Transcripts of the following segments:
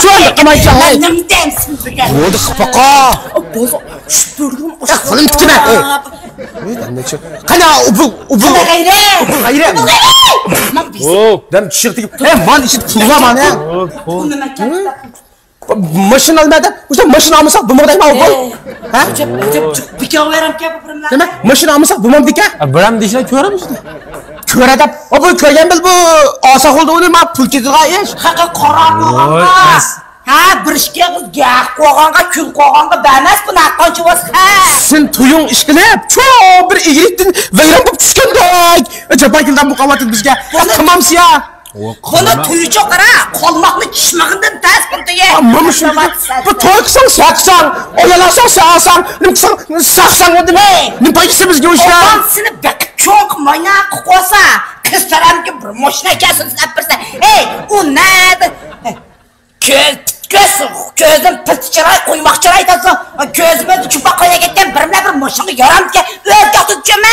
çoğun yıkamayacak. Nem demsin bir gel. Oldu sıpaka. Bozu şüpürdüm. Kılın tutma. Kana ubu. Gayre. Ben çırtı. Man işi kurma bana. Bunu mekan. Maşın almadan. İşte maşın almasak bu modayım al. Ha? Bir kere verem ki bu Demek maşın almasak bu mod dike. Biram dişine köre misin? Köre adam. O bu köyden bil bu asak oldu onu ma pul kediga iş. Haqa qora bo'lganda. Ha, bir ishga gah qo'yg'anga, kul qo'yg'anga bermas bu naqonchi bo'lsa. Ha. Sen tuyun işkilep. Çok bir iyiliktin. Veyran bu düşkündek. Cepakilden bu kavatın bizge. Tamam siyah. Buni tuyuchi qara, qolmoqni kishmag'idan tas qildiga. Amma şu bu toyqsan saksan, oyalasan saksan, nimsan saksan o demek. Ne payısı bizge o işler. Ondan seni bakıp çok mayna qo'ysa, qiz tarafga bir mashina kelsin sinab birsa. Hey, u nada? Gözüm pırtıçıray qo'ymoqchi aytasan. Gözüme chupa qo'ya ketgan bir mashina yaramga o'zga tutjama.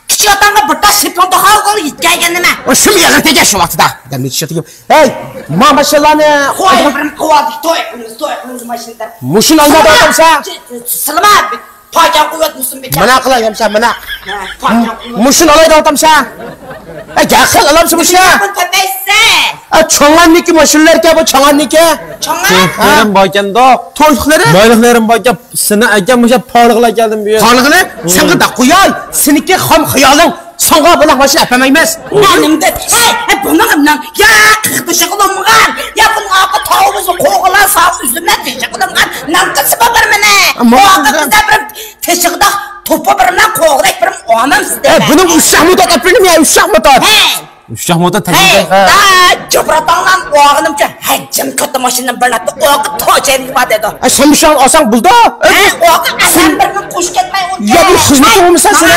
Kichik otanga bir taş sepanda hal yetgan nima? O şu yerga tegash shu vaqtida. Ben necha tegib. Hey, mashalani qo'y bir quvadi to'y mashinada. Mushin olmadi odamsa. Silma. Toygan quvvat musun bekar. Mana qilayamsa mana. Mushin olaydi odamsa. Gaqil olamsa mushina. Çoğanniki maşinlarga bu çoğanniki. To'yliqlarim boykanda. To'yliqlari? Boyliqlarim boyka seni akam o'sha pog'liqlar keldim bu yerga. Pog'liqni? Senga da qo'yay. Seniki ham xiyoling. Songa buloq mashina apamaymiz. Menimda. Hey, bundan ya qixtishi qilingan. Ya bunga tavuzni qo'g'lan saf üzümdən teşe qilingan. Namqisi bir mene. Qo'g'da bir teşiqda to'pa birimdan qo'g'dak birim onam sizda. Bunun uşaq motor aprim ya uşaq motor. Uşaq motor Hey, da jabratangdan o'g'limcha hajjim katta mashinadan birlatdi. O'g'i to'chayni bor dedi. Sen uşaq olsang buldu. O'g'i asan birini qo'sh ketmay o'tdi. Ya bu xizmat olmasa sen.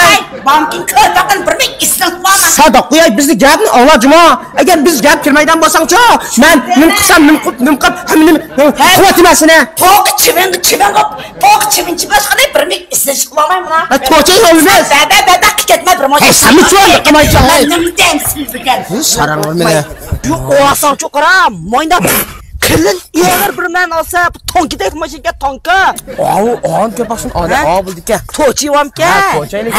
Bankin ko'rpaqin bir istilib olma. Sadoq qo'yay bizni gapni olajmo. Agar biz gap kirmaydan bo'lsang-chi, men nimqab hamnim quvvat emasini. To'q chivinchi boshqaday bir istilib olmayman. To'chay olmas. Bada ketmay bir mashina. Sen cho'l qilmaysan. Nima deysiz bigan? Sarang olmadi. Yo'q, o'asan cho'qara, mo'ynda Kılın eğer bir men olsa tonkidek mashinaga tonka. On ko'paqsin ona bo'ldik ka. To'chivam ka. Ha, to'chaylik.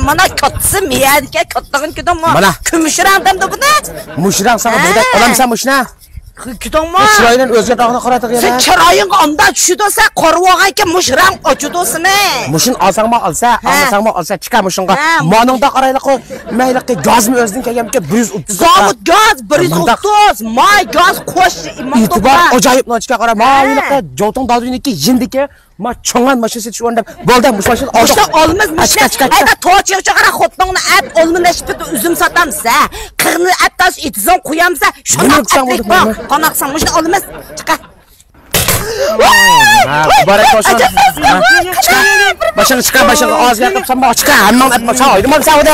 Mana kattasi miyadika kattag'in kudamma. Kumushramdamda buni. Mushram sana bo'ldi. Olamsan mushna. Kudamma. Chiroydan o'zga tog'ni qaratiq yana. Sen chiroying onda tushidsa qorvo'g'anka mushram ochudosini. Mushin olsangmi olsa, olmasangmi olsa chiqar mushinga. Moningda qaraylik, mayliqqa gazmi o'zing kelganga 130. Gaz 130. May gaz qo'sh E'tibor ajoyib nochga qara. Mayliqqa jotong dadiniki yindiki ma cho'ngan mashina setish o'rnida bo'ldi mushmashil olsa olmaz mashina. Ayda to'chiga chaqara xotningni ab olminashib uzum sotamsa, qirni abtas etizon qo'yamsa, shuni qanaqsan mushna olmaz. Chiqar. Barak olsun. Başını çıkar, başını ağzına yapıp sen bana çıkar. Hemen atma, sağ oydu. Mal sağ oydu.